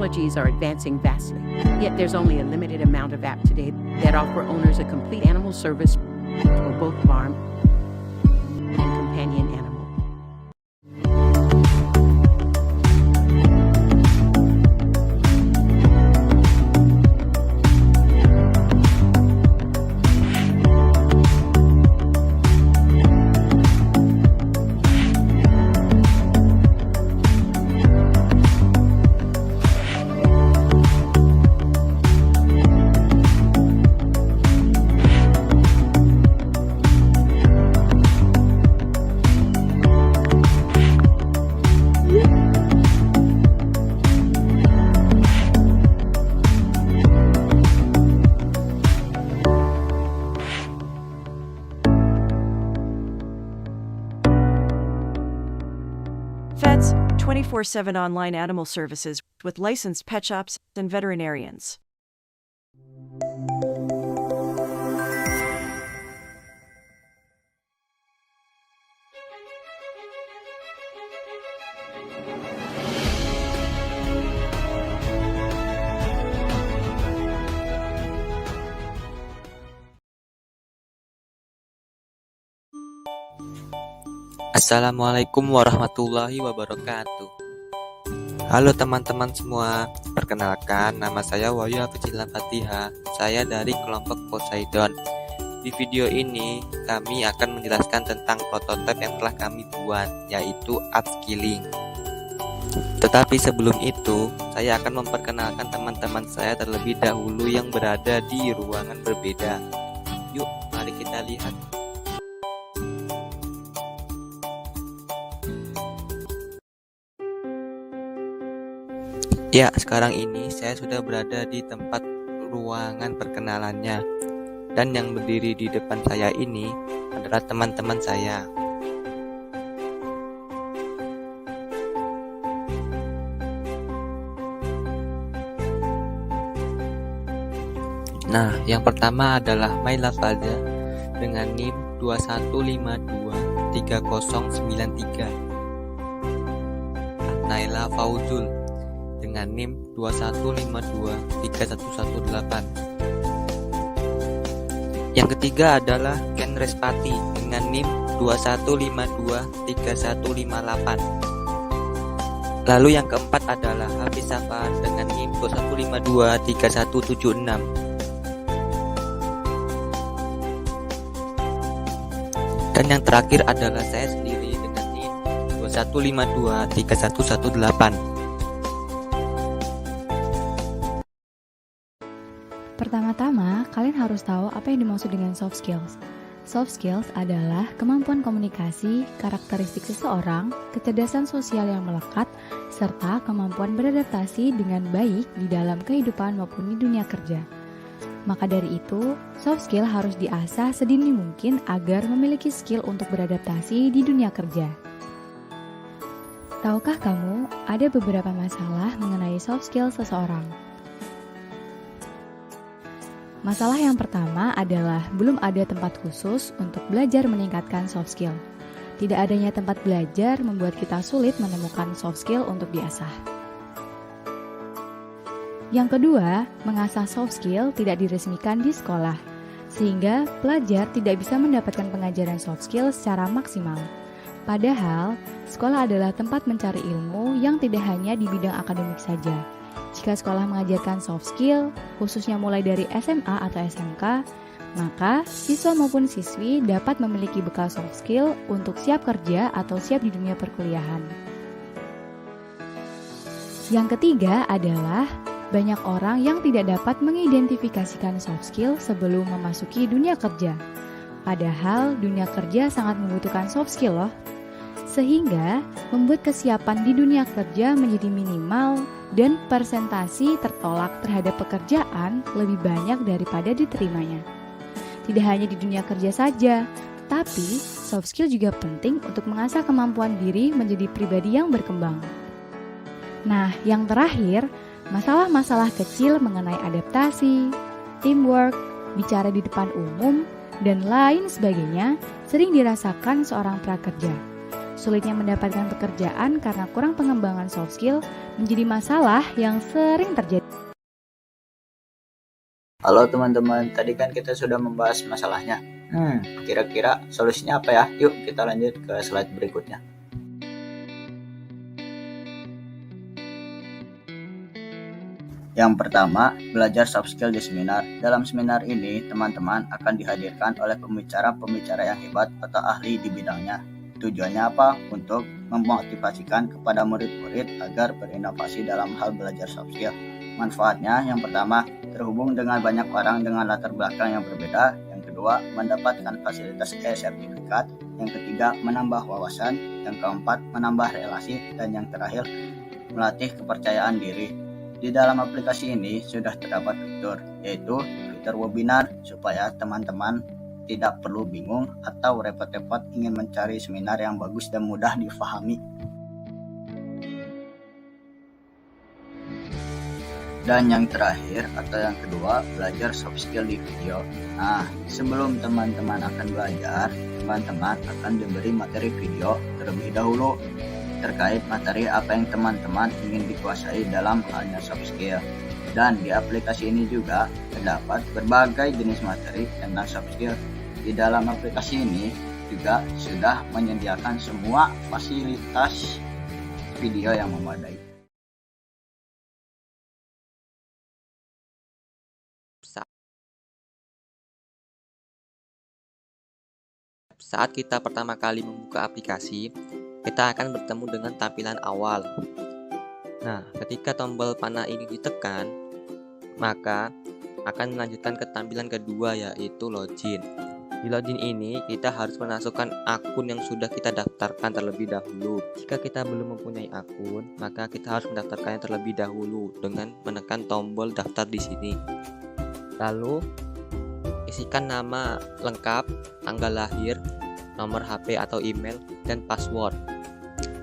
technologies are advancing vastly, yet there's only a limited amount of apps today that offer owners a complete animal service for both farm and companion animals. Vets, 24/7 online animal services with licensed pet shops and veterinarians. Assalamualaikum warahmatullahi wabarakatuh. Halo teman-teman semua, perkenalkan nama saya Wahyu Hafizillah Fatihah. Saya dari kelompok Poseidon. Di video ini kami akan menjelaskan tentang prototipe yang telah kami buat, yaitu upskilling. Tetapi sebelum itu, saya akan memperkenalkan teman-teman saya terlebih dahulu yang berada di ruangan berbeda. Yuk, mari kita lihat. Ya, sekarang ini saya sudah berada di tempat ruangan perkenalannya. Dan yang berdiri di depan saya ini adalah teman-teman saya. Nah, yang pertama adalah Mailafalda dengan NIM 21523093. Naila Fauzul dengan NIM 21523118. Yang ketiga adalah Ken Respati dengan NIM 21523158. Lalu yang keempat adalah Hafiz Safar dengan NIM 21523176. Dan yang terakhir adalah saya sendiri dengan NIM 21523118. Pertama-tama, kalian harus tahu apa yang dimaksud dengan soft skills. Soft skills adalah kemampuan komunikasi, karakteristik seseorang, kecerdasan sosial yang melekat, serta kemampuan beradaptasi dengan baik di dalam kehidupan maupun di dunia kerja. Maka dari itu, soft skill harus diasah sedini mungkin agar memiliki skill untuk beradaptasi di dunia kerja. Tahukah kamu, ada beberapa masalah mengenai soft skill seseorang? Masalah yang pertama adalah belum ada tempat khusus untuk belajar meningkatkan soft skill. Tidak adanya tempat belajar membuat kita sulit menemukan soft skill untuk diasah. Yang kedua, mengasah soft skill tidak diresmikan di sekolah, sehingga pelajar tidak bisa mendapatkan pengajaran soft skill secara maksimal. Padahal, sekolah adalah tempat mencari ilmu yang tidak hanya di bidang akademik saja. Jika sekolah mengajarkan soft skill, khususnya mulai dari SMA atau SMK, maka siswa maupun siswi dapat memiliki bekal soft skill untuk siap kerja atau siap di dunia perkuliahan. Yang ketiga adalah banyak orang yang tidak dapat mengidentifikasikan soft skill sebelum memasuki dunia kerja. Padahal dunia kerja sangat membutuhkan soft skill loh. Sehingga membuat kesiapan di dunia kerja menjadi minimal dan presentasi tertolak terhadap pekerjaan lebih banyak daripada diterimanya. Tidak hanya di dunia kerja saja, tapi soft skill juga penting untuk mengasah kemampuan diri menjadi pribadi yang berkembang. Nah, yang terakhir, masalah-masalah kecil mengenai adaptasi, teamwork, bicara di depan umum, dan lain sebagainya sering dirasakan seorang prakerja. sulitnya mendapatkan pekerjaan karena kurang pengembangan soft skill menjadi masalah yang sering terjadi. Halo teman-teman, tadi kan kita sudah membahas masalahnya. Kira-kira solusinya apa ya? Yuk kita lanjut ke slide berikutnya. Yang pertama, belajar soft skill di seminar. Dalam seminar ini, teman-teman akan dihadirkan oleh pembicara-pembicara yang hebat atau ahli di bidangnya. Tujuannya apa? Untuk memotivasikan kepada murid-murid agar berinovasi dalam hal belajar soft skill. Manfaatnya, yang pertama, terhubung dengan banyak orang dengan latar belakang yang berbeda. Yang kedua, mendapatkan fasilitas e-sertifikat. Yang ketiga, menambah wawasan. Yang keempat, menambah relasi. Dan yang terakhir, melatih kepercayaan diri. Di dalam aplikasi ini sudah terdapat fitur, yaitu fitur webinar, supaya teman-teman tidak perlu bingung atau repot-repot ingin mencari seminar yang bagus dan mudah difahami. Dan yang terakhir atau yang kedua, belajar soft skill di video. Nah, sebelum teman-teman akan belajar, teman-teman akan diberi materi video terlebih dahulu terkait materi apa yang teman-teman ingin dikuasai dalam halnya soft skill. Dan di aplikasi ini juga terdapat berbagai jenis materi tentang soft skill. Di dalam aplikasi ini juga sudah menyediakan semua fasilitas video yang memadai. Saat kita pertama kali membuka aplikasi, kita akan bertemu dengan tampilan awal. Nah, ketika tombol panah ini ditekan, maka akan melanjutkan ke tampilan kedua, yaitu login. Di login ini, kita harus memasukkan akun yang sudah kita daftarkan terlebih dahulu. Jika kita belum mempunyai akun, maka kita harus mendaftarkannya terlebih dahulu dengan menekan tombol daftar di sini. Lalu, isikan nama lengkap, tanggal lahir, nomor HP atau email, dan password.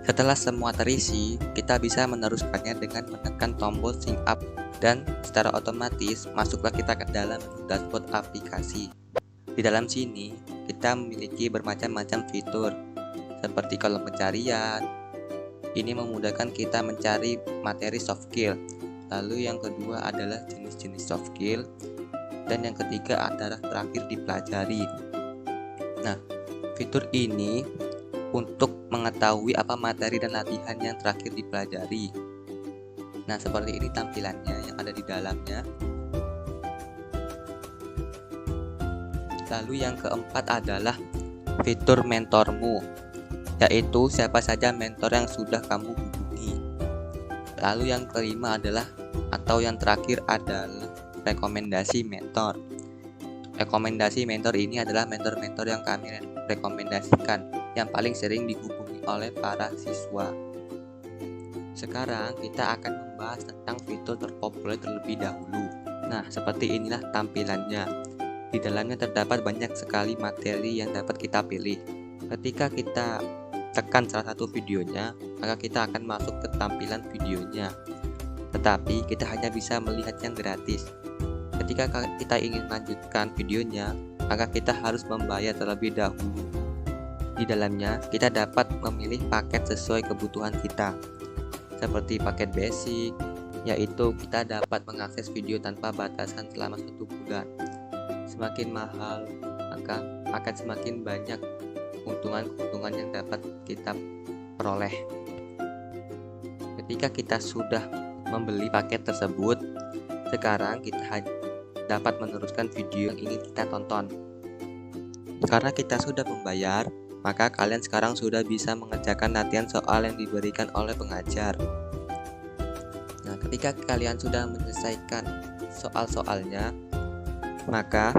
Setelah semua terisi, kita bisa meneruskannya dengan menekan tombol sign up dan secara otomatis masuklah kita ke dalam dashboard aplikasi. Di dalam sini, kita memiliki bermacam-macam fitur seperti kolom pencarian. Ini memudahkan kita mencari materi soft skill. Lalu yang kedua adalah jenis-jenis soft skill, dan yang ketiga adalah terakhir dipelajari. Nah, fitur ini untuk mengetahui apa materi dan latihan yang terakhir dipelajari. Nah, seperti ini tampilannya yang ada di dalamnya. Lalu yang keempat adalah fitur mentormu, yaitu siapa saja mentor yang sudah kamu hubungi. Lalu yang kelima adalah atau yang terakhir adalah rekomendasi mentor. Rekomendasi mentor ini adalah mentor-mentor yang kami rekomendasikan yang paling sering dihubungi oleh para siswa. Sekarang kita akan membahas tentang fitur terpopuler terlebih dahulu. Nah, seperti inilah tampilannya. Di dalamnya terdapat banyak sekali materi yang dapat kita pilih. Ketika kita tekan salah satu videonya, maka kita akan masuk ke tampilan videonya. Tetapi kita hanya bisa melihat yang gratis. Ketika kita ingin melanjutkan videonya, maka kita harus membayar terlebih dahulu. Di dalamnya, kita dapat memilih paket sesuai kebutuhan kita, seperti paket basic, yaitu kita dapat mengakses video tanpa batasan selama 1 bulan. Semakin mahal, maka akan semakin banyak keuntungan-keuntungan yang dapat kita peroleh. Ketika kita sudah membeli paket tersebut, sekarang kita dapat meneruskan video yang ingin kita tonton. Karena kita sudah membayar, maka kalian sekarang sudah bisa mengerjakan latihan soal yang diberikan oleh pengajar. Nah, ketika kalian sudah menyelesaikan soal-soalnya, maka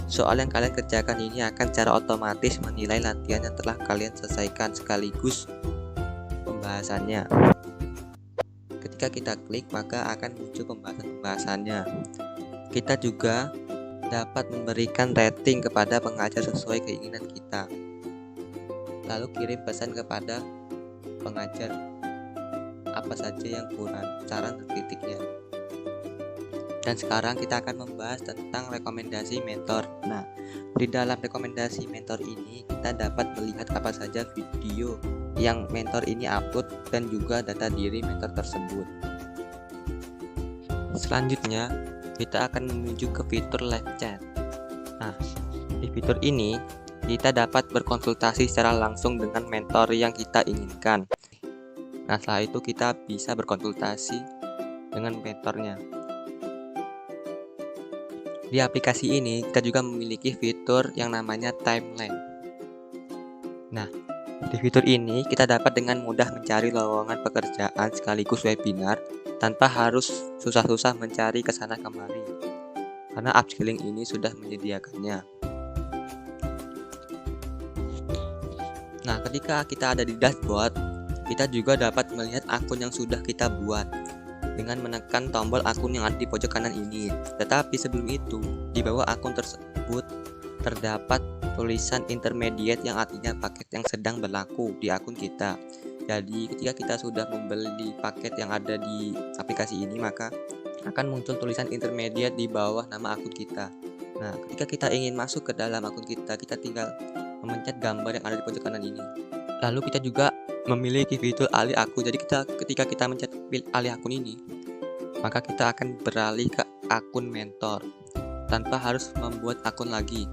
soal yang kalian kerjakan ini akan secara otomatis menilai latihan yang telah kalian selesaikan sekaligus pembahasannya. Ketika kita klik, maka akan muncul pembahasan-pembahasannya. Kita juga dapat memberikan rating kepada pengajar sesuai keinginan kita. Lalu kirim pesan kepada pengajar apa saja yang kurang, saran dan kritiknya. Dan sekarang kita akan membahas tentang rekomendasi mentor. Nah, Di dalam rekomendasi mentor ini, kita dapat melihat apa saja video yang mentor ini upload dan juga data diri mentor tersebut. Selanjutnya, kita akan menuju ke fitur live chat. Nah, di fitur ini, kita dapat berkonsultasi secara langsung dengan mentor yang kita inginkan. Nah, setelah itu kita bisa berkonsultasi dengan mentornya. Di aplikasi ini, kita juga memiliki fitur yang namanya timeline. Nah, di fitur ini kita dapat dengan mudah mencari lowongan pekerjaan sekaligus webinar tanpa harus susah-susah mencari ke sana kemari. Karena upskilling ini sudah menyediakannya. Nah, ketika kita ada di dashboard, kita juga dapat melihat akun yang sudah kita buat dengan menekan tombol akun yang ada di pojok kanan ini. Tetapi sebelum itu, di bawah akun tersebut terdapat tulisan intermediate yang artinya paket yang sedang berlaku di akun kita. Jadi ketika kita sudah membeli paket yang ada di aplikasi ini, maka akan muncul tulisan intermediate di bawah nama akun kita. Nah, ketika kita ingin masuk ke dalam akun kita, kita tinggal memencet gambar yang ada di pojok kanan ini. Lalu kita juga memiliki fitur alih akun. Jadi ketika kita mencet alih akun ini, maka kita akan beralih ke akun mentor tanpa harus membuat akun lagi.